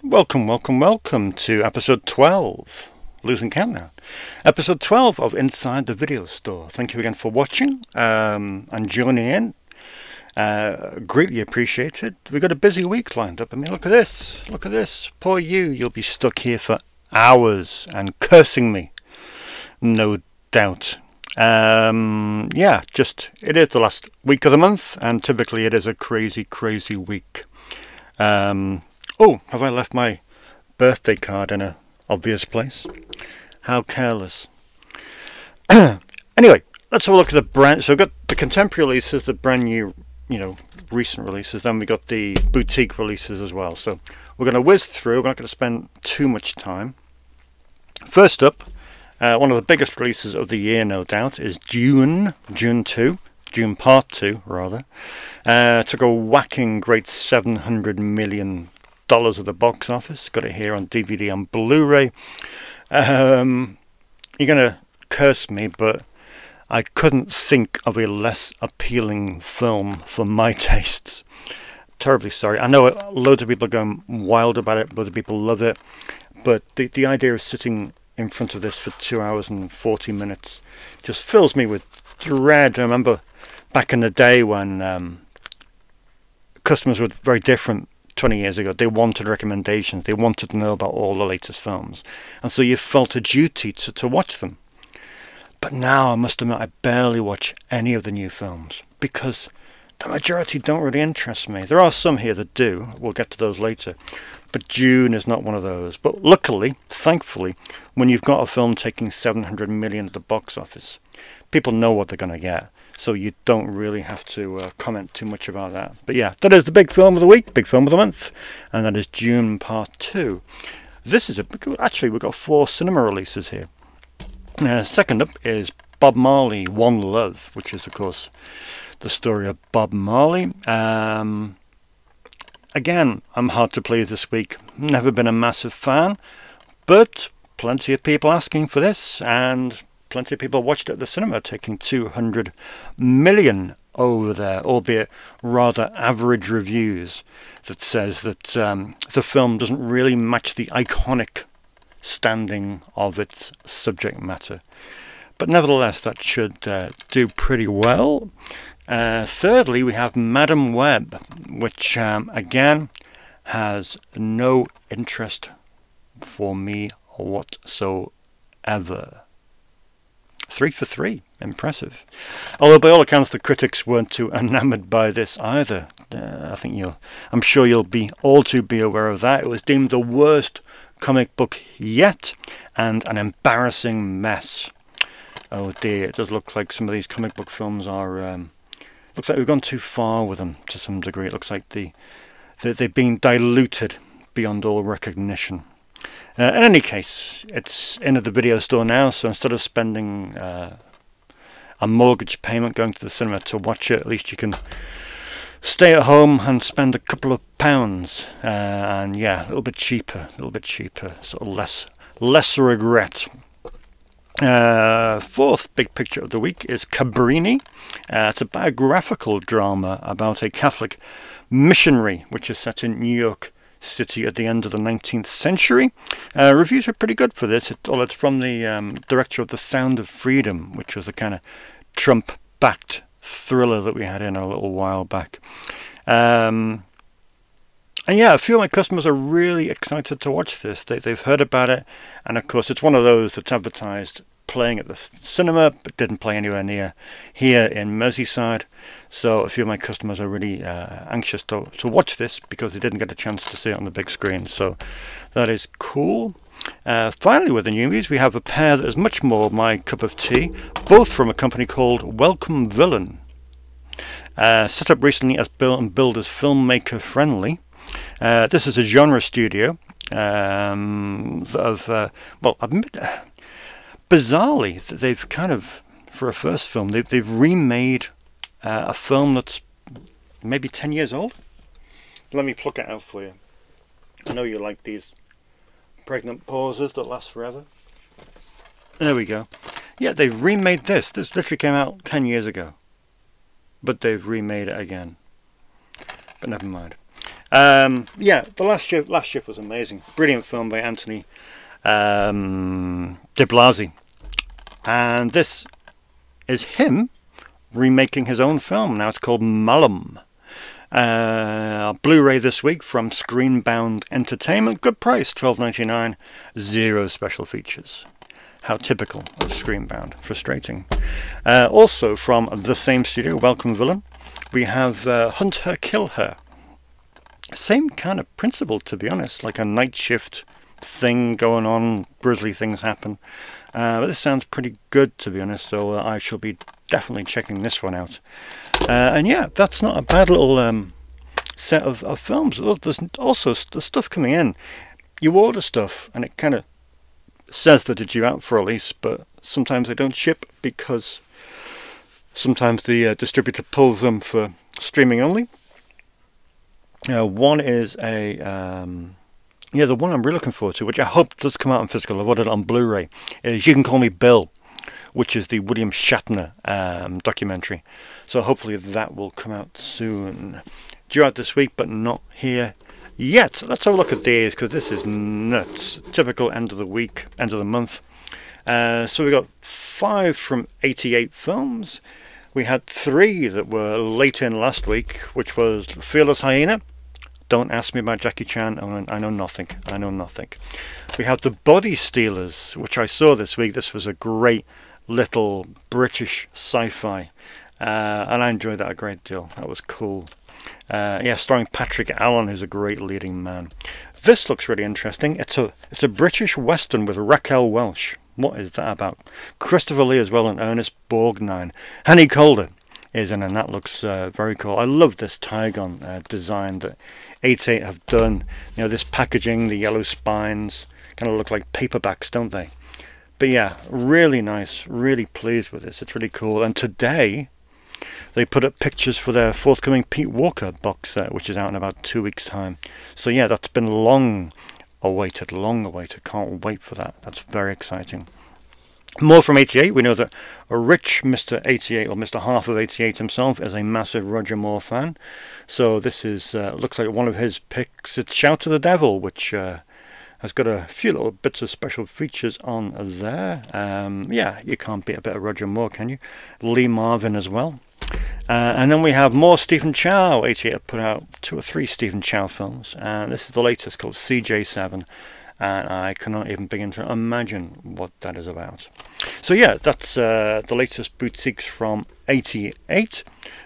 Welcome to episode 12. Losing count now. Episode 12 of Inside the Video Store. Thank you again for watching and joining in. Greatly appreciated. We've got a busy week lined up. I mean, look at this. Look at this. Poor you. You'll be stuck here for hours and cursing me. No doubt. Yeah, it is the last week of the month, and typically it is a crazy week. Oh, have I left my birthday card in an obvious place? How careless. Anyway, let's have a look at the brand. So we've got the contemporary releases, the brand new, recent releases. Then we got the boutique releases as well. So we're going to whiz through. We're not going to spend too much time. First up, one of the biggest releases of the year, no doubt, is June Part 2, rather. Took a whacking great $700 million at the box office. Got it here on DVD and Blu-ray. You're gonna curse me, but I couldn't think of a less appealing film for my tastes. Terribly sorry. I know loads of people are going wild about it, loads of people love it, but the idea of sitting in front of this for 2 hours and 40 minutes just fills me with dread. I remember back in the day when customers were very different. 20 years ago, they wanted recommendations. They wanted to know about all the latest films, and so you felt a duty to watch them. But now I must admit I barely watch any of the new films because the majority don't really interest me. There are some here that do. We'll get to those later, but June is not one of those. But luckily, thankfully, when you've got a film taking $700 million at the box office, people know what they're going to get. So you don't really have to comment too much about that. But yeah, that is the big film of the week, big film of the month, and that is June Part 2. This is actually, we've got 4 cinema releases here. Second up is Bob Marley, One Love, which is, of course, the story of Bob Marley. Again, I'm hard to please this week. Never been a massive fan, but plenty of people asking for this, and plenty of people watched it at the cinema, taking $200 million over there, albeit rather average reviews that says that the film doesn't really match the iconic standing of its subject matter. But nevertheless, that should do pretty well. Thirdly, we have Madam Web, which again has no interest for me whatsoever. 3 for 3, impressive. Although by all accounts the critics weren't too enamoured by this either. I'm sure you'll be all too be aware of that. It was deemed the worst comic book yet, and an embarrassing mess. Oh dear, it does look like some of these comic book films are. Looks like we've gone too far with them to some degree. It looks like they've been diluted beyond all recognition. In any case, it's in at the video store now, so instead of spending a mortgage payment going to the cinema to watch it, at least you can stay at home and spend a couple of pounds, and yeah, a little bit cheaper, sort of less regret. Fourth big picture of the week is Cabrini. It's a biographical drama about a Catholic missionary, which is set in New York City at the end of the 19th century. Reviews are pretty good for this. It's from the director of The Sound of Freedom, which was the kind of Trump-backed thriller that we had in a little while back. And yeah, a few of my customers are really excited to watch this. They've heard about it, and of course it's one of those that's advertised playing at the cinema but didn't play anywhere near here in Merseyside. So a few of my customers are really anxious to watch this because they didn't get a chance to see it on the big screen. So that is cool. Finally, with the newbies, we have a pair that is much more my cup of tea, both from a company called Welcome Villain. Set up recently as billed as filmmaker friendly. This is a genre studio bizarrely, they've kind of, for a first film, they've remade a film that's maybe 10 years old. Let me pluck it out for you. I know you like these pregnant pauses that last forever. There we go. Yeah, they've remade this. This literally came out 10 years ago. But they've remade it again. But never mind. Yeah, the last shift was amazing. Brilliant film by Anthony de Blasi, and this is him remaking his own film. Now it's called Malum. Blu-ray this week from Screenbound Entertainment. Good price, $12.99. Zero special features. How typical of Screenbound. Frustrating. Also from the same studio, Welcome Villain, we have Hunt Her, Kill Her. Same kind of principle, to be honest, like a night shift thing going on, grisly things happen. But this sounds pretty good, to be honest, so I shall be definitely checking this one out. And yeah, that's not a bad little set of films. There's also the stuff coming in. You order stuff and it kind of says that it's due out for release, but sometimes they don't ship because sometimes the distributor pulls them for streaming only. One is a the one I'm really looking forward to, which I hope does come out in physical. I've ordered it on Blu-ray, is You Can Call Me Bill, which is the William Shatner documentary. So hopefully that will come out soon. Due out this week, but not here yet. Let's have a look at these, because this is nuts. Typical end of the week, end of the month. So we got 5 from 88 films. We had 3 that were late in last week, which was Fearless Hyena. Don't ask me about Jackie Chan. I know nothing. I know nothing. We have The Body Stealers, which I saw this week. This was a great little British sci-fi, and I enjoyed that a great deal. That was cool. Yeah, starring Patrick Allen, who's a great leading man. This looks really interesting. It's a British Western with Raquel Welch. What is that about? Christopher Lee as well, and Ernest Borgnine. Henny Calder is in, and that looks very cool. I love this Tygon design that 88 have done. You know, this packaging, the yellow spines, kind of look like paperbacks, don't they? But yeah, really nice. Really pleased with this. It's really cool. And today they put up pictures for their forthcoming Pete Walker box set, which is out in about 2 weeks' time. So yeah, that's been long awaited. Can't wait for that. That's very exciting. More from 88. We know that a rich Mr. 88, or Mr. Half of 88 himself, is a massive Roger Moore fan. So this is looks like one of his picks. It's Shout to the Devil, which has got a few little bits of special features on there. Yeah, you can't beat a bit of Roger Moore, can you? Lee Marvin as well. And then we have more Stephen Chow. 88 have put out 2 or 3 Stephen Chow films. And this is the latest, called CJ7. And I cannot even begin to imagine what that is about. So yeah, that's the latest boutiques from 88.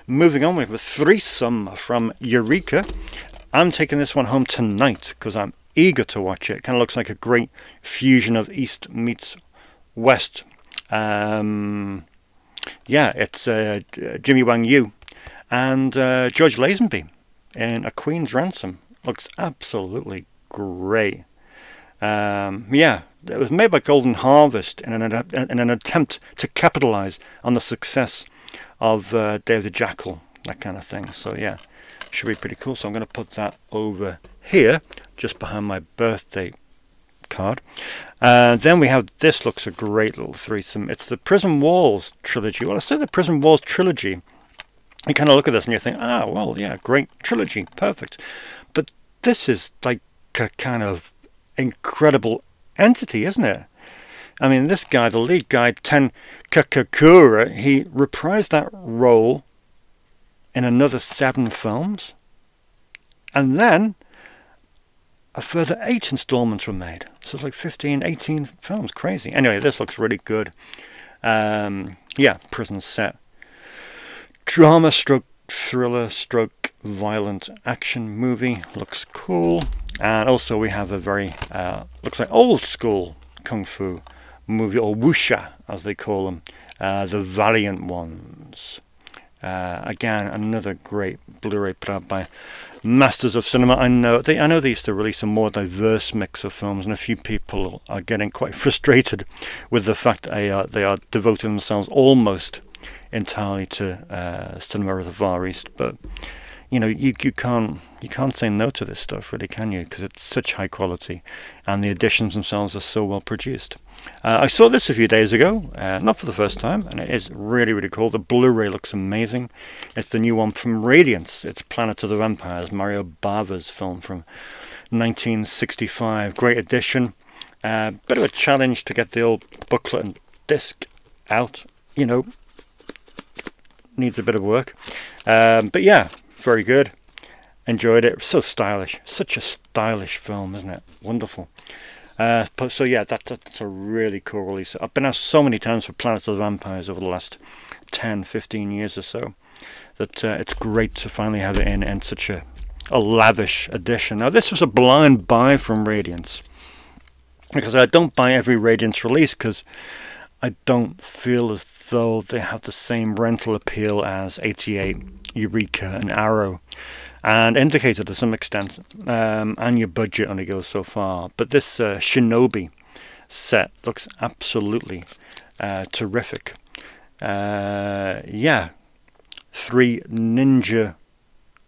Moving on, we have a threesome from Eureka. I'm taking this one home tonight because I'm eager to watch it. Kind of looks like a great fusion of East meets West. Yeah, it's Jimmy Wang Yu and George Lazenby in A Queen's Ransom. Looks absolutely great. Yeah, it was made by Golden Harvest in an attempt to capitalize on the success of Dave the Jackal, that kind of thing. So yeah, should be pretty cool. So I'm going to put that over here, just behind my birthday card. Then we have this. Looks a great little threesome. It's the Prison Walls trilogy. Well, I say the Prison Walls trilogy. You kind of look at this and you think, ah, well, yeah, great trilogy, perfect. But this is like a kind of incredible entity, isn't it? I mean, this guy, the lead guy, Ten Kakakura, he reprised that role in another 7 films, and then a further 8 installments were made. So it's like 15, 18 films. Crazy. Anyway, this looks really good. Yeah, prison set. Drama stroke thriller stroke violent action movie. Looks cool. And also we have a very, looks like old school kung fu movie, or wuxia as they call them, The Valiant Ones. Again, another great Blu-ray put out by Masters of Cinema. I know they used to release a more diverse mix of films, and a few people are getting quite frustrated with the fact that they are devoting themselves almost entirely to cinema of the Far East. But you know, you can't say no to this stuff, really, can you? Because it's such high quality, and the editions themselves are so well produced. I saw this a few days ago, not for the first time, and it is really, really cool. The Blu-ray looks amazing. It's the new one from Radiance. It's Planet of the Vampires, Mario Bava's film from 1965. Great edition. Bit of a challenge to get the old booklet and disc out, you know, needs a bit of work. But yeah, very good. Enjoyed it. So stylish. Such a stylish film, isn't it? Wonderful. So yeah, that's a really cool release. I've been asked so many times for Planet of the Vampires over the last 10, 15 years or so that it's great to finally have it in such a lavish edition. Now this was a blind buy from Radiance, because I don't buy every Radiance release because I don't feel as though they have the same rental appeal as 88, Eureka and Arrow, and Indicator to some extent, and your budget only goes so far. But this Shinobi set looks absolutely terrific. Yeah, 3 ninja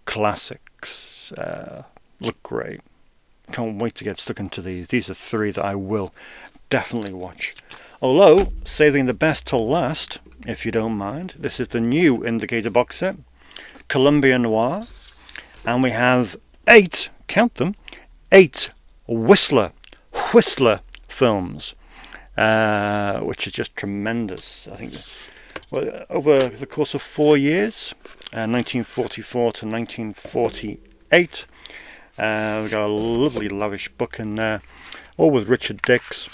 classics look great. Can't wait to get stuck into these. These are 3 that I will definitely watch. Although, saving the best till last, if you don't mind, this is the new Indicator box set, Columbia Noir, and we have 8, count them, 8 Whistler films, which is just tremendous. I think over the course of 4 years, 1944 to 1948, we've got a lovely lavish book in there, all with Richard Dix.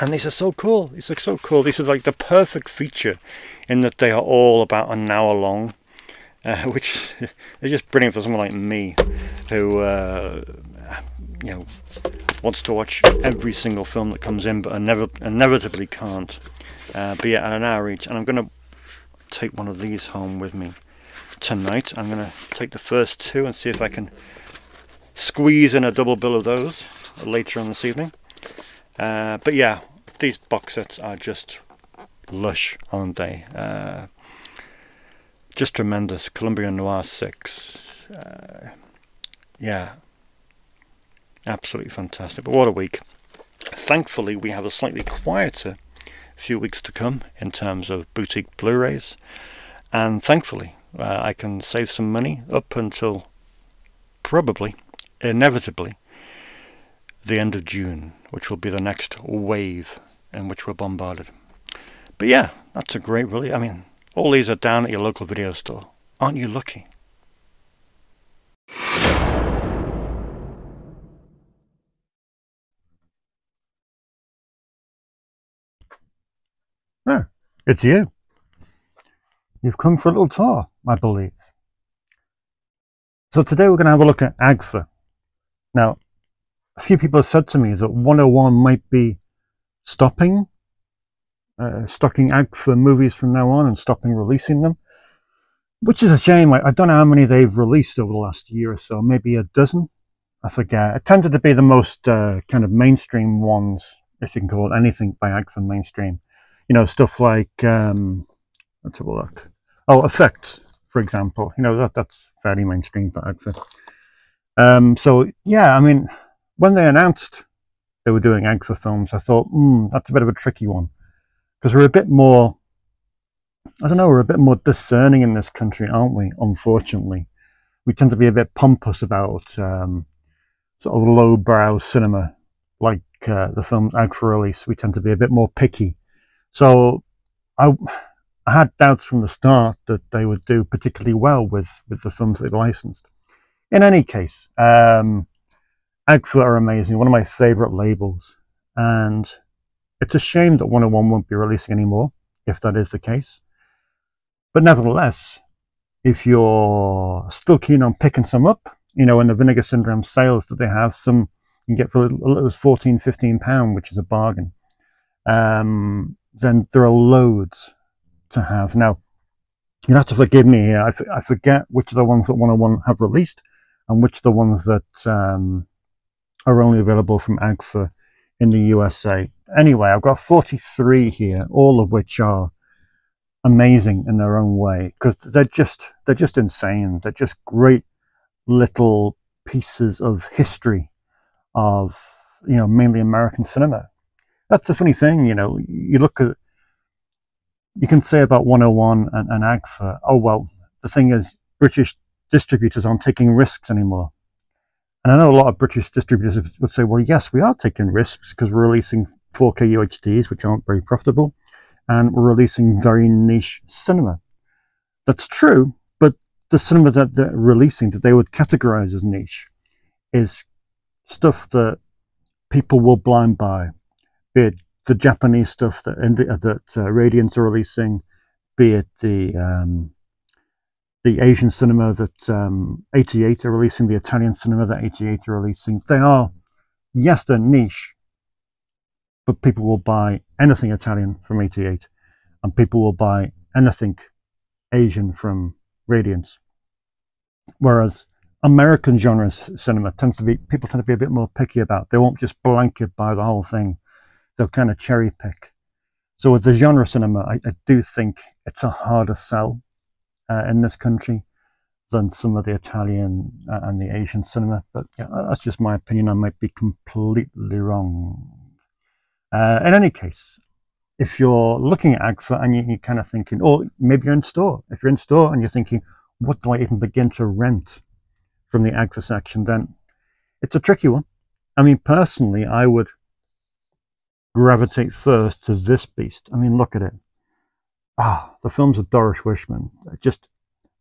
And these are so cool. These are so cool. These are like the perfect feature in that they are all about an hour long, which is just brilliant for someone like me who you know, wants to watch every single film that comes in, but inevitably can't. But yeah, at an hour each. And I'm going to take one of these home with me tonight. I'm going to take the first 2 and see if I can squeeze in a double bill of those later on this evening. But yeah, these box sets are just lush, aren't they? Just tremendous. Columbia Noir 6. Yeah, absolutely fantastic. But what a week. Thankfully, we have a slightly quieter few weeks to come in terms of boutique Blu-rays. And thankfully, I can save some money up until probably, inevitably, the end of June, which will be the next wave in which we're bombarded. But yeah, that's a great release. I mean, all these are down at your local video store. Aren't you lucky? Oh, it's you. You've come for a little tour, I believe. So today we're going to have a look at AGFA. Now, a few people have said to me that 101 might be stocking AGFA movies from now on and stopping releasing them, which is a shame. I don't know how many they've released over the last year or so, maybe a dozen, I forget. It tended to be the most kind of mainstream ones, if you can call it anything by AGFA mainstream. You know, stuff like, let's have a look. Oh, Effects, for example. You know, that's fairly mainstream for AGFA. So, yeah, I mean, when they announced they were doing AGFA films, I thought, that's a bit of a tricky one. Because we're a bit more, I don't know, we're a bit more discerning in this country, aren't we? Unfortunately. We tend to be a bit pompous about sort of lowbrow cinema, like the films AGFA release. We tend to be a bit more picky. So I had doubts from the start that they would do particularly well with the films they licensed. In any case, AGFA are amazing, one of my favourite labels, and it's a shame that 101 won't be releasing anymore, if that is the case. But nevertheless, if you're still keen on picking some up, you know, in the Vinegar Syndrome sales that they have, some you can get for as little as £14, £15, which is a bargain. Then there are loads to have. Now, you have to forgive me here. I forget which of the ones that 101 have released and which of the ones that are only available from AGFA in the USA. Anyway, I've got 43 here, all of which are amazing in their own way, because they're just insane. They're just great little pieces of history of, you know, mainly American cinema. that's the funny thing, you know. You look at, you can say about 101 and AGFA, oh well, the thing is, British distributors aren't taking risks anymore. And I know a lot of British distributors would say, well, yes, we are taking risks because we're releasing 4K UHDs, which aren't very profitable, and we're releasing very niche cinema. That's true, but the cinema that they're releasing, that they would categorize as niche, is stuff that people will blind buy, be it the Japanese stuff that Radiant are releasing, be it the Asian cinema that 88 are releasing, the Italian cinema that 88 are releasing. They are, yes, they're niche, but people will buy anything Italian from 88, and people will buy anything Asian from Radiance. Whereas American genre cinema people tend to be a bit more picky about. They won't just blanket buy the whole thing. They'll kind of cherry pick. So with the genre cinema, I do think it's a harder sell in this country than some of the Italian and the Asian cinema. But yeah, that's just my opinion. I might be completely wrong. In any case, if you're looking at AGFA and you're kind of thinking, or maybe you're in store. If you're in store and you're thinking, what do I even begin to rent from the AGFA section, then it's a tricky one. I mean, personally, I would gravitate first to this beast. I mean, look at it. The films of Doris Wishman, just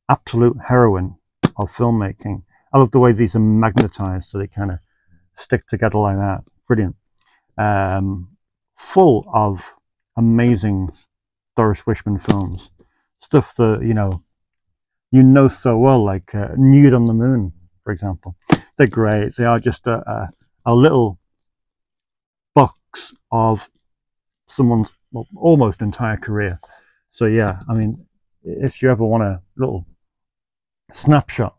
absolute heroine of filmmaking. I love the way these are magnetized so they kind of stick together like that. Brilliant. Full of amazing Doris Wishman films. Stuff that, you know so well, like Nude on the Moon, for example. They're great. They are just a little box of someone's almost entire career. So yeah, I mean, if you ever want a little snapshot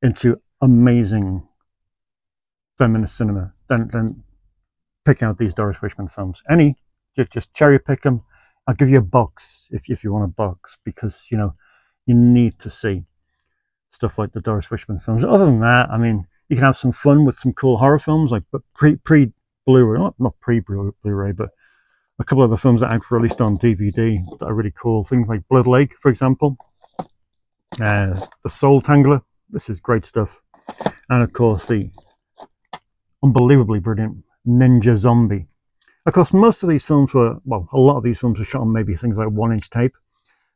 into amazing feminist cinema, then pick out these Doris Wishman films. Just cherry pick them. I'll give you a box if you want a box, because you need to see stuff like the Doris Wishman films. Other than that, I mean, you can have some fun with some cool horror films, like pre Blu-ray, not pre Blu-ray, but a couple of the films that AGFA released on DVD that are really cool. Things like Blood Lake, for example. The Soul Tangler. This is great stuff. And of course, the unbelievably brilliant Ninja Zombie. Of course, most of these films were, well, a lot of these films were shot on maybe things like 1-inch tape.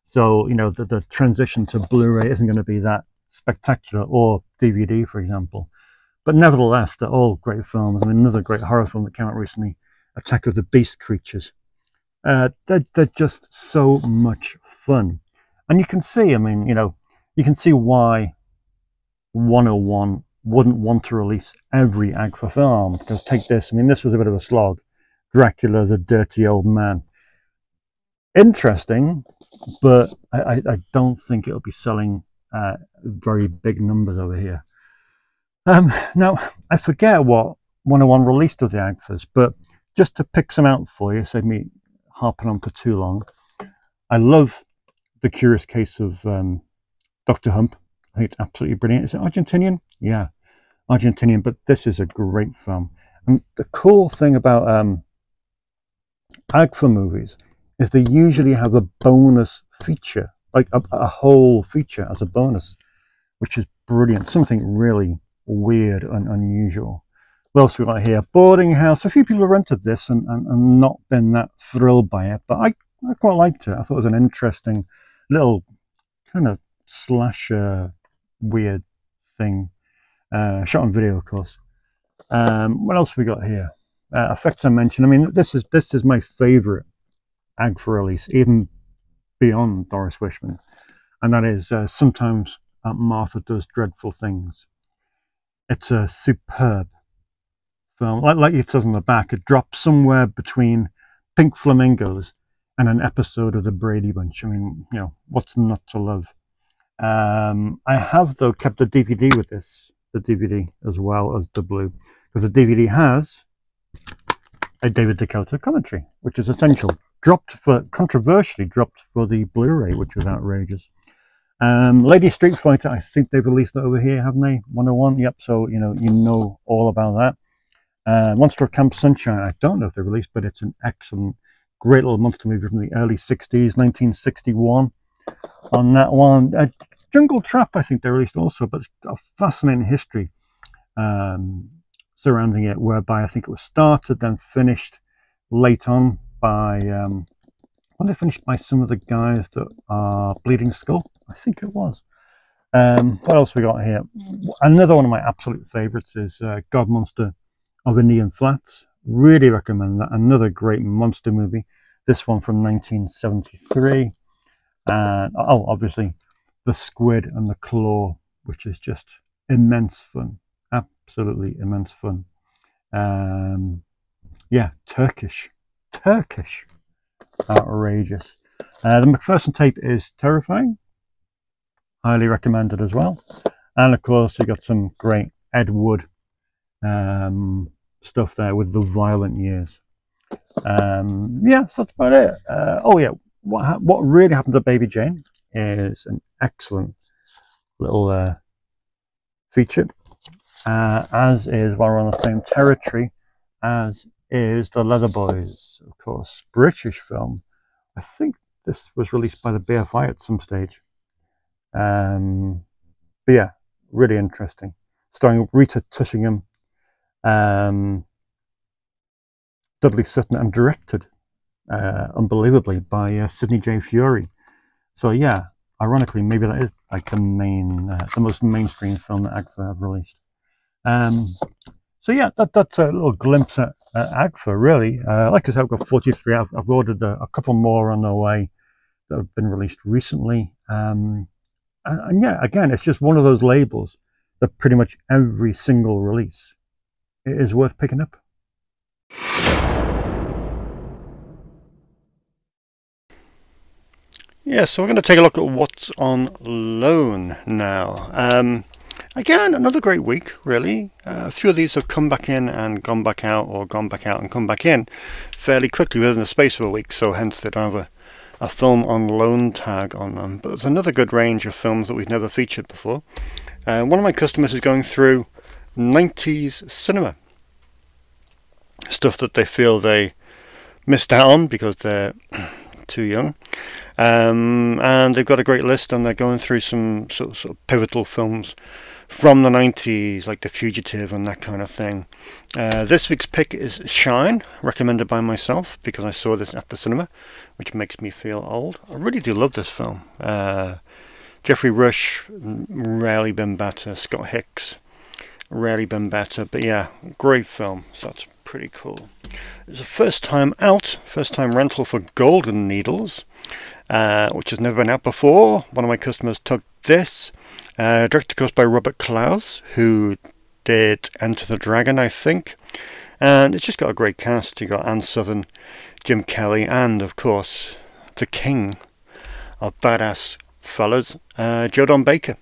So, the transition to Blu-ray isn't going to be that spectacular, or DVD, for example. But nevertheless, they're all great films. I mean, another great horror film that came out recently, Attack of the Beast Creatures. They're just so much fun. And you can see, I mean, you can see why 101 wouldn't want to release every AGFA film. Because take this, I mean, this was a bit of a slog. Dracula, the Dirty Old Man. Interesting, but I don't think it'll be selling very big numbers over here. Now, I forget what 101 released of the AGFAs, but just to pick some out for you, save me harping on for too long. I love The Curious Case of Dr. Hump. I think it's absolutely brilliant. Is it Argentinian? Yeah, Argentinian, but this is a great film. And the cool thing about AGFA movies is they usually have a bonus feature, like a whole feature as a bonus, which is brilliant. Something really weird and unusual. What else we got here? Boarding House. A few people have rented this and not been that thrilled by it, but I quite liked it. I thought it was an interesting little kind of slasher weird thing. Shot on video, of course. What else we got here? Effects I mentioned. I mean, this is my favorite AGFA release, even beyond Doris Wishman, and that is Sometimes Aunt Martha Does Dreadful Things. It's a superb film. Like it says on the back, it drops somewhere between Pink Flamingos and an episode of The Brady Bunch. I mean, what's not to love? I have, though, kept the DVD with this, the DVD as well as the Blu, because the DVD has a David Dakota commentary, which is essential. Controversially dropped for the Blu-ray, which was outrageous. Lady Street Fighter, I think they've released that over here, haven't they? 101, yep. So you know all about that. Monster of Camp Sunshine, I don't know if they released, but it's an excellent, great little monster movie from the early 60s, 1961 on that one. Jungle Trap, I think they released also, but it's got a fascinating history surrounding it, whereby I think it was started, then finished late on by, well, they finished by some of the guys that are Bleeding Skull, I think it was. What else we got here? Another one of my absolute favorites is God Monster of Indian Flats. Really recommend that. Another great monster movie. This one from 1973. And oh, obviously the Squid and the Claw, which is just immense fun. Absolutely immense fun. Yeah, Turkish. Outrageous. The McPherson tape is terrifying. Highly recommended as well. And of course, you got some great Ed Wood stuff there with The Violent Years. Yeah, so that's about it. Oh yeah, what really happened to Baby Jane is an excellent little feature, as is, while we're on the same territory, as is The Leather Boys, of course, British film. I think this was released by the BFI at some stage. But yeah, really interesting. Starring Rita Tushingham, Dudley Sutton, and directed, unbelievably, by Sidney J. Fury. So yeah, ironically, maybe that is like the most mainstream film that AGFA have released. So yeah, that's a little glimpse at AGFA, really. Like I said, I've got 43. I've ordered a couple more on their way that have been released recently. And yeah, again, it's just one of those labels that pretty much every single release is worth picking up. Yeah, so we're going to take a look at what's on loan now. Again, another great week, really. A few of these have come back in and gone back out, or gone back out and come back in fairly quickly within the space of a week, so hence they don't have a film on loan tag on them. But there's another good range of films that we've never featured before. One of my customers is going through 90s cinema. Stuff that they feel they missed out on because they're too young. And they've got a great list, and they're going through some sort of pivotal films from the 90s, like The Fugitive and that kind of thing. This week's pick is Shine, recommended by myself because I saw this at the cinema, which makes me feel old. I really do love this film. Geoffrey Rush, rarely been better. Scott Hicks, rarely been better. But yeah, great film, so that's pretty cool. It's a first time rental for Golden Needles, which has never been out before. One of my customers took this. Directed, of course, by Robert Clouse, who did Enter the Dragon, I think. And it's just got a great cast. You got Anne Southern, Jim Kelly, and, of course, the king of badass fellas, Joe Don Baker.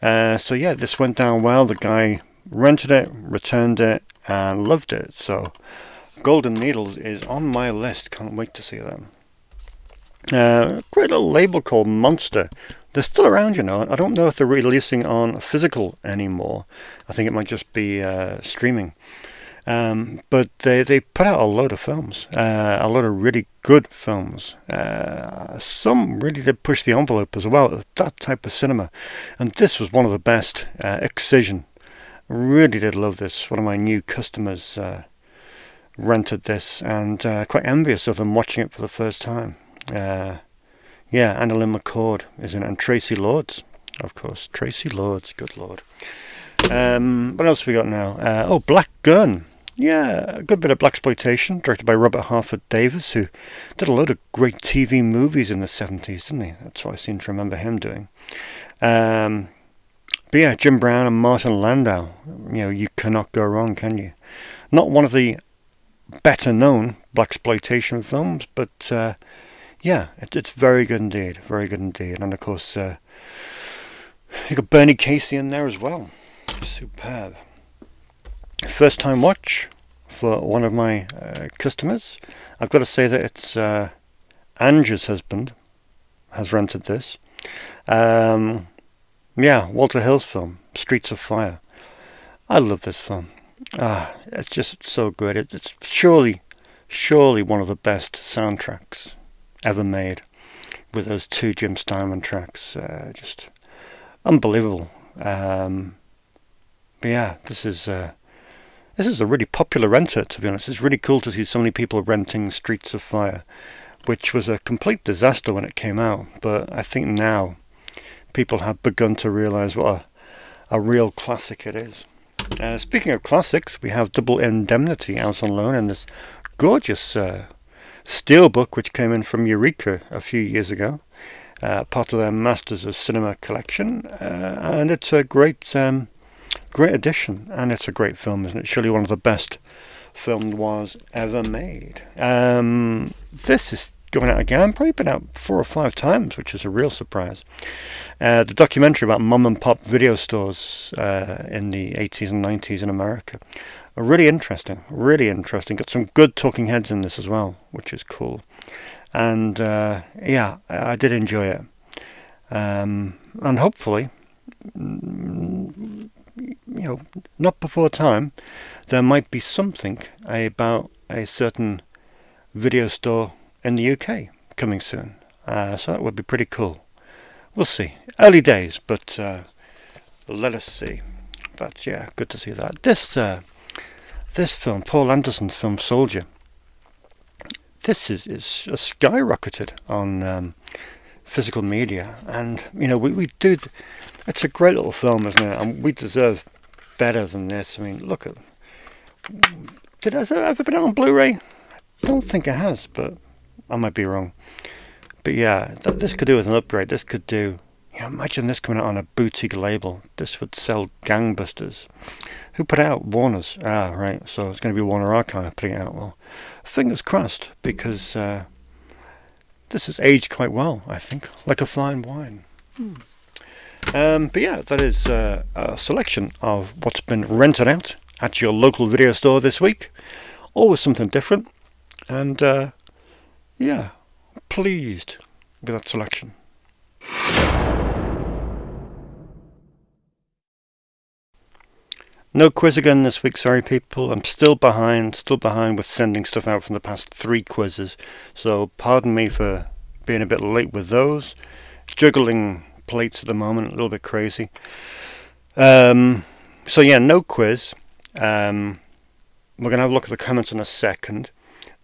So yeah, this went down well. The guy rented it, returned it, and loved it. So Golden Needles is on my list. Can't wait to see them. Great little label called Monster. They're still around, you know. I don't know if they're releasing on physical anymore. I think it might just be streaming. But they put out a load of films, a lot of really good films. Some really did push the envelope as well, that type of cinema. And this was one of the best. Excision. Really did love this. One of my new customers rented this, and quite envious of them watching it for the first time. Yeah, Annalyn McCord is in it, and Tracy Lords, of course. Tracy Lords, good lord. What else have we got now? Oh, Black Gun. Yeah, a good bit of blaxploitation, directed by Robert Harford Davis, who did a load of great TV movies in the 70s, didn't he? That's what I seem to remember him doing. But yeah, Jim Brown and Martin Landau. You know, you cannot go wrong, can you? Not one of the better known blaxploitation films, but yeah, it's very good indeed, very good indeed. And of course, you got Bernie Casey in there as well. Superb. First time watch for one of my customers. I've got to say that it's Andrew's husband has rented this. Yeah, Walter Hill's film, Streets of Fire. I love this film. It's just so good. It's surely one of the best soundtracks ever made, with those two Jim Steinman tracks. Just unbelievable. But yeah, this is a really popular renter, to be honest. It's really cool to see so many people renting Streets of Fire, which was a complete disaster when it came out. But I think now people have begun to realise what a real classic it is. Speaking of classics, we have Double Indemnity out on loan in this gorgeous steelbook which came in from Eureka a few years ago, part of their Masters of Cinema collection, and it's a great edition, and it's a great film, isn't it? Surely one of the best film noirs ever made. This is going out again, probably been out 4 or 5 times, which is a real surprise. The documentary about mom and pop video stores in the 80s and 90s in America. Really interesting, really interesting. Got some good talking heads in this as well, which is cool. And yeah, I did enjoy it. And hopefully, not before time, there might be something about a certain video store in the UK coming soon. So that would be pretty cool. We'll see. Early days, but let us see. But yeah, good to see that. This film, Paul Anderson's film Soldier, this is skyrocketed on physical media, and we do. It's a great little film, isn't it? And we deserve better than this. I mean, look at. Did it ever been out on Blu-ray? I don't think it has, but I might be wrong. But yeah, this could do with an upgrade. This could do. Imagine this coming out on a boutique label. This would sell gangbusters. Who put it out? Warner's. Ah, right. So it's going to be Warner Archive putting it out. Well, fingers crossed, because this has aged quite well, I think, like a fine wine. But yeah, that is a selection of what's been rented out at your local video store this week. Always something different, and yeah, pleased with that selection. No quiz again this week, sorry people. I'm still behind with sending stuff out from the past 3 quizzes. So pardon me for being a bit late with those. Juggling plates at the moment, a little bit crazy. So yeah, no quiz. We're going to have a look at the comments in a second.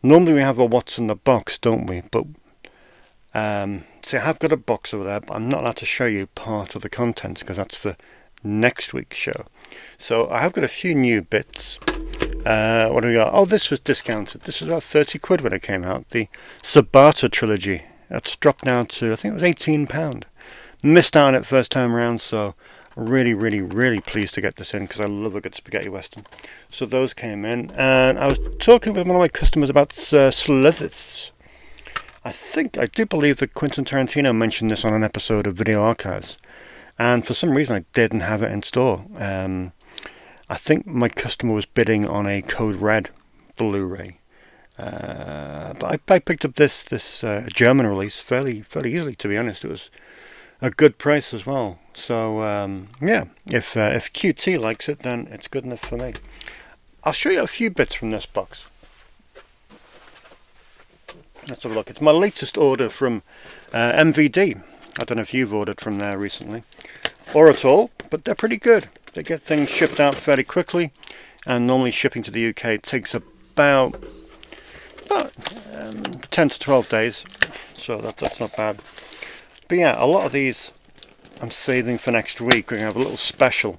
Normally we have a what's in the box, don't we? But see, I have got a box over there, but I'm not allowed to show you part of the contents because that's for next week's show. So I have got a few new bits. What do we got? Oh, this was discounted. This was about 30 quid when it came out. The Sabata trilogy. That's dropped now to, I think it was £18. Missed out on it first time around, so really, really, really pleased to get this in because I love a good spaghetti western. So those came in, and I was talking with one of my customers about Slithers. I do believe that Quentin Tarantino mentioned this on an episode of Video Archives. And for some reason I didn't have it in store. I think my customer was bidding on a Code Red Blu-ray. But I picked up this German release fairly easily, to be honest. It was a good price as well. So yeah, if QT likes it, then it's good enough for me. I'll show you a few bits from this box. Let's have a look. It's my latest order from MVD. I don't know if you've ordered from there recently or at all, but they're pretty good. They get things shipped out fairly quickly, and normally shipping to the UK takes about 10 to 12 days, so that's not bad. But yeah, a lot of these I'm saving for next week. We're going to have a little special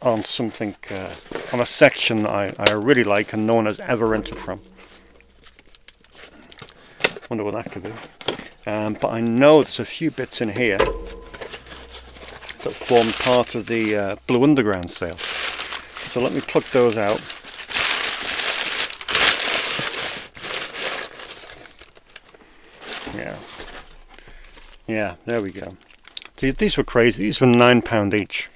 on something, on a section that I really like and no one has ever rented from. Wonder what that could be. But I know there's a few bits in here that form part of the Blue Underground sale. So let me pluck those out. Yeah, there we go. These were crazy. These were £9 each.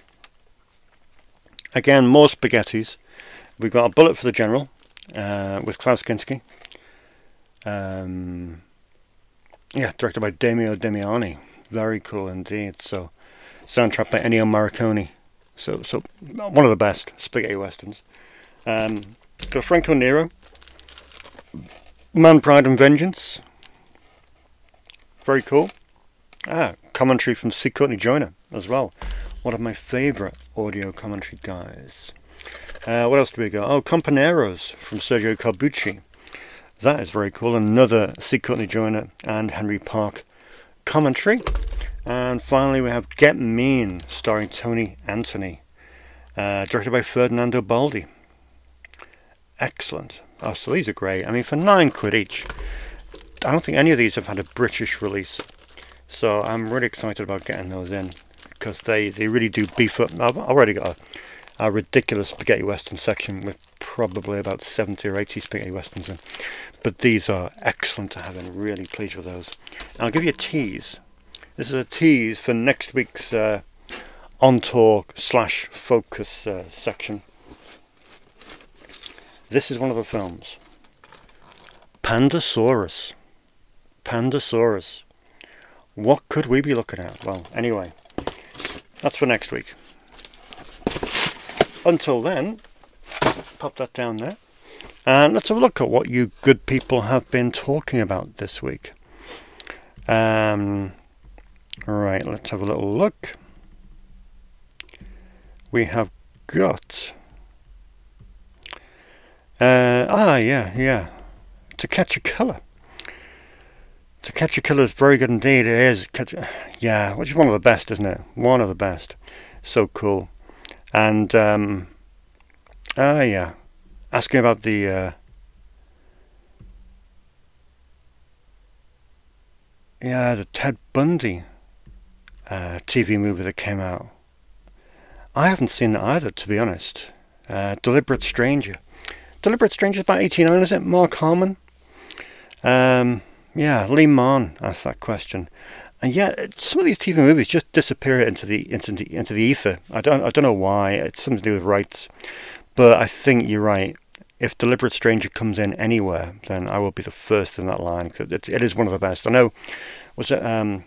Again, more spaghettis. We've got a bullet for the General with Klaus Kinski. Yeah, directed by Demio Demiani. Very cool indeed. So, soundtrack by Ennio Morricone. So one of the best spaghetti westerns. Got Franco Nero, Man, Pride and Vengeance. Very cool. Commentary from C. Courtney Joyner as well. One of my favourite audio commentary guys. What else do we got? Oh, Companeros from Sergio Corbucci. That is very cool. Another C. Courtney Joyner and Henry Park commentary. And finally we have Get Mean, starring Tony Anthony. Directed by Ferdinando Baldi. Excellent. Oh, so these are great. I mean, for £9 each. I don't think any of these have had a British release. So I'm really excited about getting those in. Because they really do beef up. I've already got a ridiculous spaghetti western section with probably about 70 or 80 spaghetti westerns in. But these are excellent to have in. Really pleased with those. And I'll give you a tease. This is a tease for next week's on tour / focus section. This is one of the films. Pandasaurus. Pandasaurus. What could we be looking at? Well, anyway, that's for next week. Until then, pop that down there. And let's have a look at what you good people have been talking about this week. Right, let's have a little look. We have got... yeah. To Catch a Killer. To Catch a Killer is very good indeed. It is. Yeah, which is one of the best, isn't it? One of the best. So cool. And, yeah. Asking about the, the Ted Bundy TV movie that came out. I haven't seen that either, to be honest. Deliberate Stranger. Deliberate Stranger is about 89, is it? Mark Harmon? Yeah, Lee Mann asked that question. And yeah, some of these TV movies just disappear into the ether. I don't know why. It's something to do with rights. But I think you're right. If Deliberate Stranger comes in anywhere, then I will be the first in that line, because it is one of the best. I know, was it, I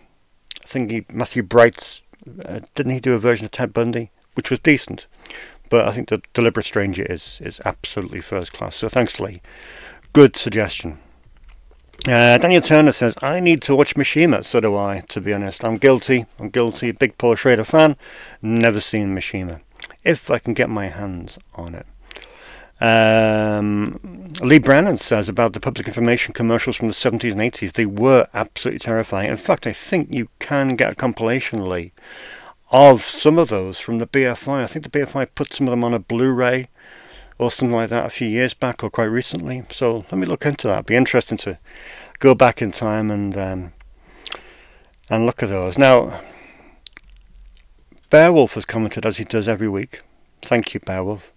think Matthew Bright's, didn't he do a version of Ted Bundy, which was decent? But I think that Deliberate Stranger is absolutely first class. So thanks, Lee. Good suggestion. Daniel Turner says, I need to watch Mishima. So do I, to be honest. I'm guilty. Big Paul Schrader fan. Never seen Mishima. If I can get my hands on it. Lee Brennan says about the public information commercials from the 70s and 80s. They were absolutely terrifying. In fact, I think you can get a compilation, Lee, of some of those from the BFI. I think the BFI put some of them on a Blu-ray or something like that a few years back or quite recently. So let me look into that. It'd be interesting to go back in time and look at those. Now, Beowulf has commented, as he does every week. Thank you, Beowulf.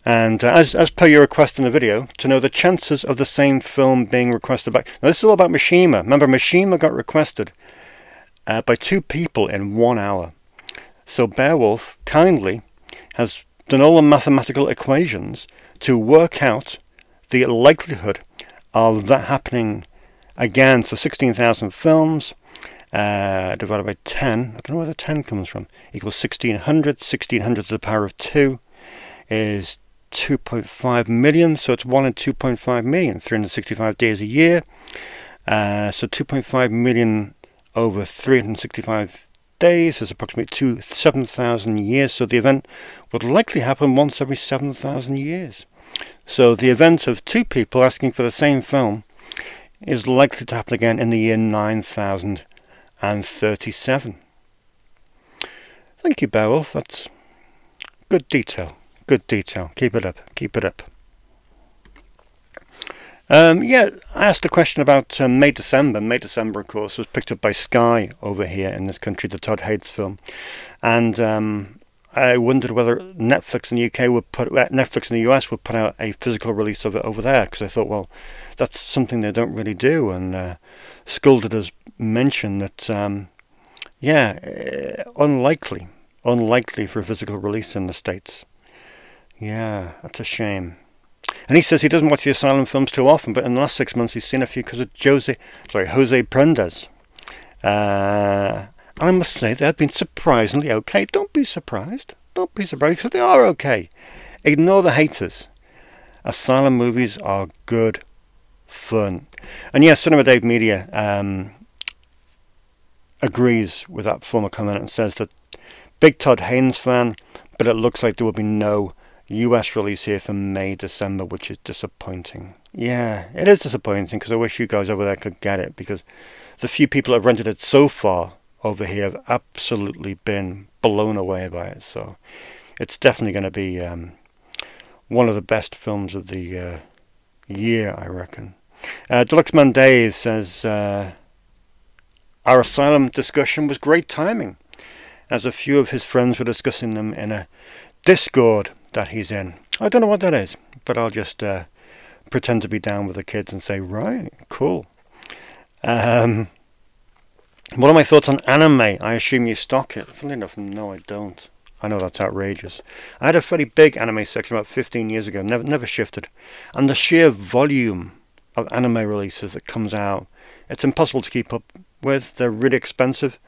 And as per your request in the video, to know the chances of the same film being requested back. Now, this is all about Mishima. Remember, Mishima got requested by 2 people in 1 hour. So Beowulf kindly has done all the mathematical equations to work out the likelihood of that happening again. So 16,000 films divided by 10. I don't know where the 10 comes from. Equals 1600. 1600 to the power of 2 is 2.5 million. So it's 1 in 2.5 million. 365 days a year. So 2.5 million over 365 days is approximately 7,000 years. So the event would likely happen once every 7,000 years. So the event of 2 people asking for the same film is likely to happen again in the year 9037. Thank you, Beowulf. That's good detail. Good detail. Keep it up. Keep it up. Yeah, I asked a question about May December. May December, of course, was picked up by Sky over here in this country, the Todd Haynes film, and I wondered whether Netflix in the UK would Netflix in the US would put out a physical release of it over there, because I thought, well, that's something they don't really do. And Scolded has mentioned that, unlikely for a physical release in the States. Yeah, that's a shame. And he says he doesn't watch the Asylum films too often, but in the last 6 months he's seen a few because of Jose Prendes. And I must say they have been surprisingly okay. Don't be surprised. Don't be surprised, because they are okay. Ignore the haters. Asylum movies are good fun. And yes, Cinema Dave Media agrees with that former comment and says that big Todd Haynes fan, but it looks like there will be no US release here for May, December, which is disappointing. Yeah, it is disappointing because I wish you guys over there could get it, because the few people that have rented it so far over here have absolutely been blown away by it. So it's definitely going to be one of the best films of the year, I reckon. Deluxe Monday says, our Asylum discussion was great timing, as a few of his friends were discussing them in a Discord that he's in. I don't know what that is, but I'll just pretend to be down with the kids and say, right, cool. What are my thoughts on anime? I assume you stock it. Funnily enough, no, I don't. I know that's outrageous. I had a fairly big anime section about 15 years ago, never shifted. And the sheer volume of anime releases that comes out, it's impossible to keep up with. They're really expensive,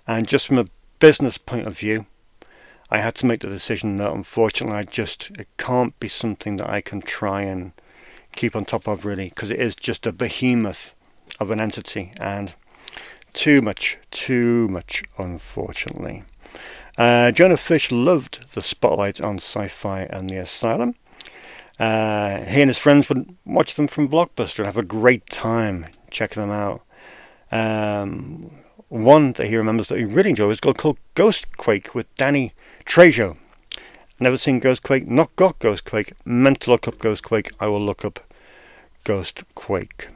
and just from a business point of view, I had to make the decision that unfortunately it can't be something that I can try and keep on top of, really, because it is just a behemoth of an entity, and too much, unfortunately. Jonah Fish loved the spotlight on Sci-Fi and the Asylum. He and his friends would watch them from Blockbuster and have a great time checking them out. One that he remembers that he really enjoyed was called Ghostquake with Danny Trejo. Never seen Ghostquake, not got Ghostquake, meant to look up Ghostquake. I will look up Ghostquake.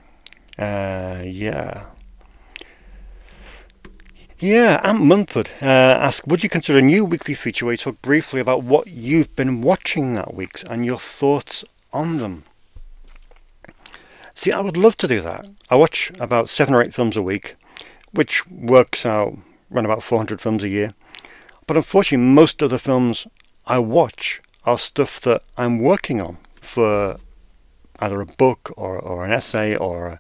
Yeah, Ant Munford asked, would you consider a new weekly feature where you talk briefly about what you've been watching that week and your thoughts on them? See, I would love to do that. I watch about 7 or 8 films a week, which works out around about 400 films a year. But unfortunately, most of the films I watch are stuff that I'm working on for either a book or an essay or a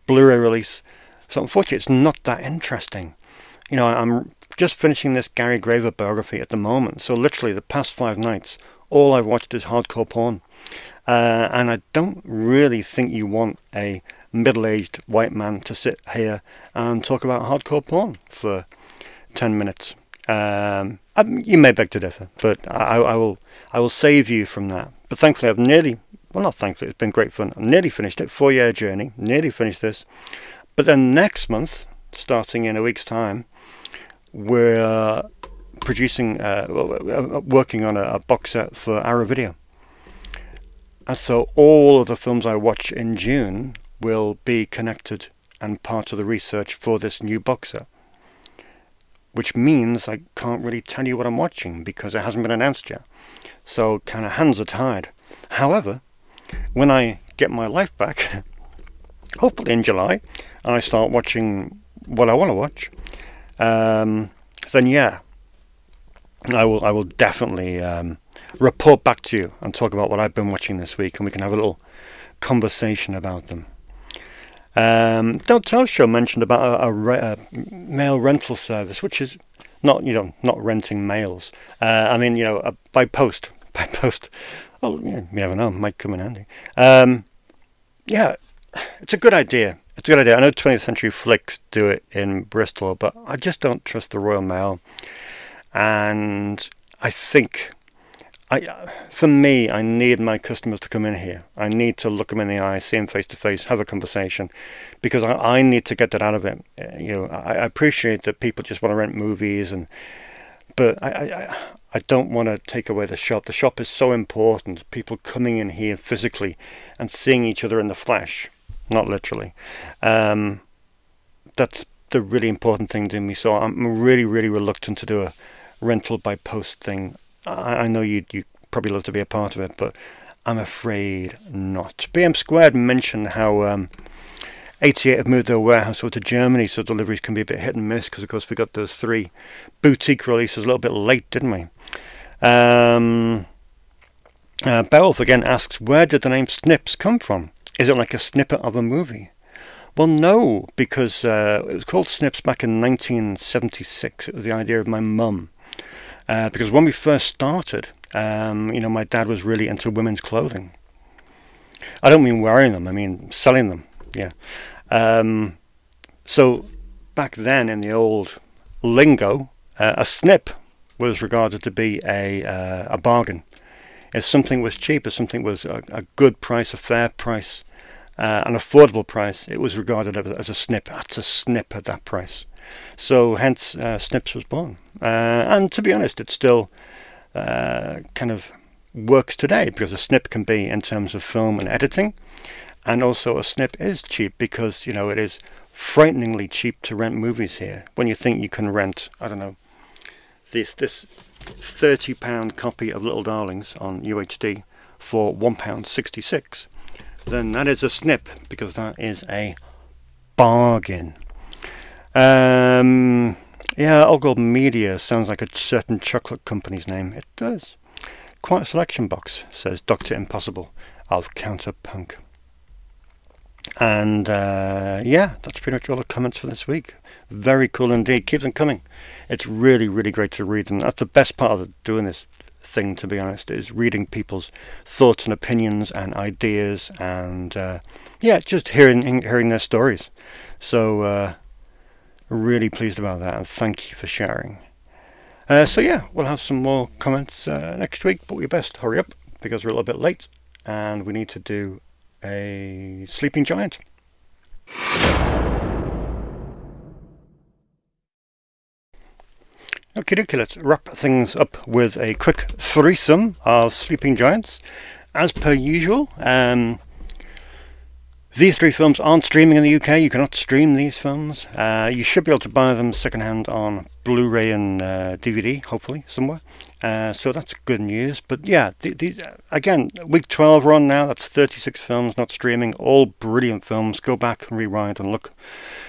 Blu-ray release. So unfortunately, it's not that interesting. You know, I'm just finishing this Gary Graver biography at the moment. So literally the past 5 nights, all I've watched is hardcore porn. And I don't really think you want a middle-aged white man to sit here and talk about hardcore porn for 10 minutes. You may beg to differ, but I will save you from that. But thankfully, not thankfully, it's been great fun. I've nearly finished it, 4-year journey, nearly finished this. But then next month, starting in a week's time, we're working on a box set for Arrow Video. And so all of the films I watch in June will be connected and part of the research for this new box set. Which means I can't really tell you what I'm watching because it hasn't been announced yet. So kind of hands are tied. However, when I get my life back, hopefully in July, and I start watching what I want to watch, then yeah, I will definitely report back to you and talk about what I've been watching this week, and we can have a little conversation about them. Don't Tell Show mentioned about a mail rental service, which is not renting mails. I mean, by post. Oh, yeah, you never know, it might come in handy. Yeah, it's a good idea. I know 20th Century Flicks do it in Bristol, but I just don't trust the Royal Mail. And I think, for me, I need my customers to come in here. I need to look them in the eye, see them face to face, have a conversation, because I need to get that out of it. I appreciate that people just want to rent movies, but I don't want to take away the shop. The shop is so important. People coming in here physically and seeing each other in the flesh, not literally. That's the really important thing to me. So I'm really, really reluctant to do a rental by post thing. I know you'd probably love to be a part of it, but I'm afraid not. BM Squared mentioned how 88 have moved their warehouse over to Germany, so deliveries can be a bit hit and miss, because of course we got those 3 boutique releases a little bit late, didn't we? Beowulf again asks, where did the name Snips come from? Is it like a snippet of a movie? Well, no, because it was called Snips back in 1976. It was the idea of my mum. Because when we first started, my dad was really into women's clothing. I don't mean wearing them, I mean selling them. Yeah. So back then in the old lingo, a snip was regarded to be a bargain. If something was cheap, if something was a good price, a fair price, an affordable price, it was regarded as a snip. That's a snip at that price. So hence Snips was born. And to be honest, it still kind of works today, because a snip can be in terms of film and editing, and also a snip is cheap because, you know, it is frighteningly cheap to rent movies here. When you think you can rent, I don't know, this £30 copy of Little Darlings on UHD for £1.66, then that is a snip, because that is a bargain. Yeah, Ogle Media sounds like a certain chocolate company's name. It does. Quite a selection box, says Dr. Impossible of Counterpunk. And yeah, that's pretty much all the comments for this week. Very cool indeed. Keep them coming. It's really, really great to read them. That's the best part of doing this thing, to be honest, is reading people's thoughts and opinions and ideas, and yeah, just hearing their stories. So really pleased about that, and thank you for sharing. So yeah, we'll have some more comments next week, but we best hurry up because we're a little bit late and we need to do a Sleeping Giant. Okay, let's wrap things up with a quick threesome of Sleeping Giants. As per usual, these three films aren't streaming in the UK. You cannot stream these films. You should be able to buy them secondhand on Blu-ray and DVD, hopefully, somewhere. So that's good news. But yeah, again, week 12 we're on now. That's 36 films not streaming. All brilliant films. Go back and rewind and look.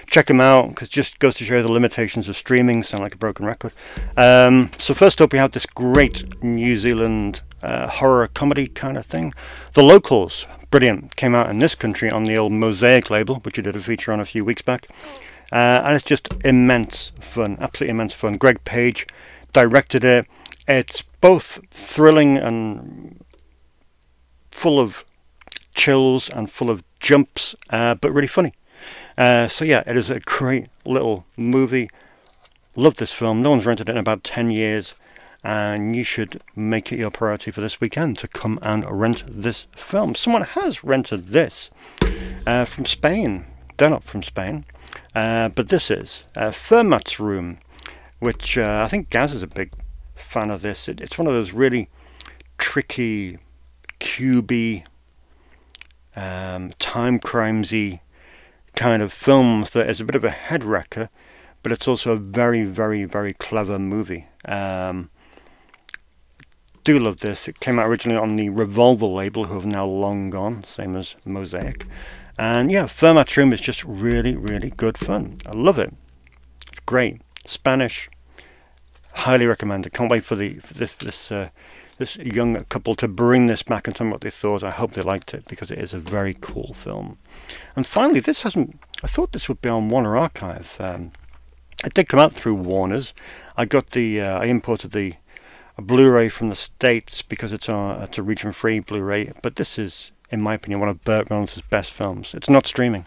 Check them out, because it just goes to show the limitations of streaming. Sound like a broken record. So first up, we have this great New Zealand horror comedy kind of thing. The Locals. Brilliant. Came out in this country on the old Mosaic label, which we did a feature on a few weeks back. And it's just immense fun. Absolutely immense fun. Greg Page directed it. It's both thrilling and full of chills and full of jumps, but really funny. So yeah, it is a great little movie. Love this film. No one's rented it in about 10 years. And you should make it your priority for this weekend to come and rent this film. Someone has rented this from Spain. They're not from Spain, but this is Fermat's Room, which I think Gaz is a big fan of this. It's one of those really tricky, cubey, time crimesy kind of films that is a bit of a head wrecker, but it's also a very, very, very clever movie. Do love this. It came out originally on the Revolver label, who have now long gone, same as Mosaic. And yeah, Fermat's Room is just really, really good fun. I love it. It's great. Spanish. Highly recommended. Can't wait for this young couple to bring this back and tell me what they thought. I hope they liked it, because it is a very cool film. And finally, this hasn't. I thought this would be on Warner Archive. It did come out through Warner's. I got the. I imported a Blu-ray from the States, because it's a region-free Blu-ray. But this is, in my opinion, one of Burt Reynolds' best films. It's not streaming.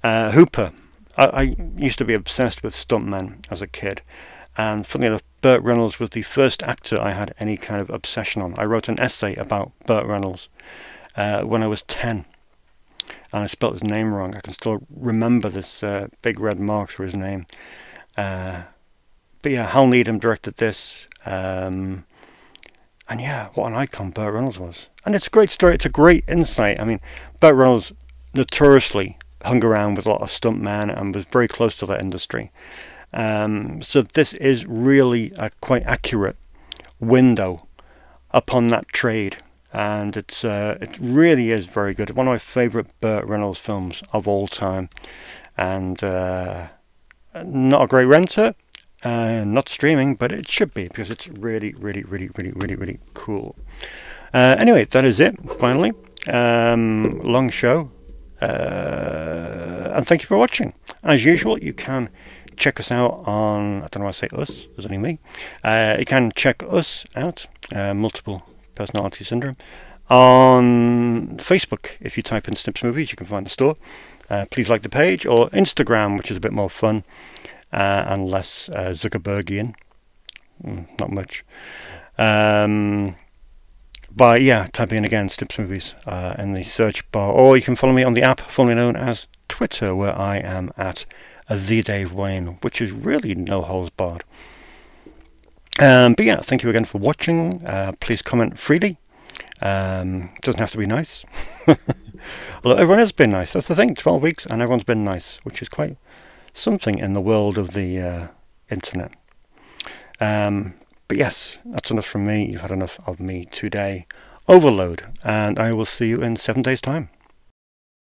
Hooper. I used to be obsessed with stuntmen as a kid. And funnily enough, Burt Reynolds was the first actor I had any kind of obsession on. I wrote an essay about Burt Reynolds when I was 10. And I spelt his name wrong. I can still remember this big red mark through his name. But yeah, Hal Needham directed this. And yeah, what an icon Burt Reynolds was. And it's a great story. It's a great insight. I mean, Burt Reynolds notoriously hung around with a lot of stuntmen and was very close to that industry. So this is really a quite accurate window upon that trade. And it really is very good. One of my favourite Burt Reynolds films of all time. And not a great renter. Not streaming, but it should be, because it's really, really, really, really, really, really cool. Anyway, that is it, finally. Long show. And thank you for watching. As usual, you can check us out on, I don't know why I say us, there's only me. You can check us out, Multiple Personality Syndrome, On Facebook, if you type in Snips Movies, you can find the store. Please like the page, or Instagram, which is a bit more fun and less Zuckerbergian. Not much. But yeah, type in again Snips Movies in the search bar, or you can follow me on the app formerly known as Twitter, where I am at the Dave Wain, which is really no holes barred. But yeah, thank you again for watching. Please comment freely. Doesn't have to be nice. Although everyone has been nice. That's the thing. 12 weeks and everyone's been nice, which is quite something in the world of the internet. But yes, that's enough from me. You've had enough of me today. Overload, and I will see you in 7 days' time.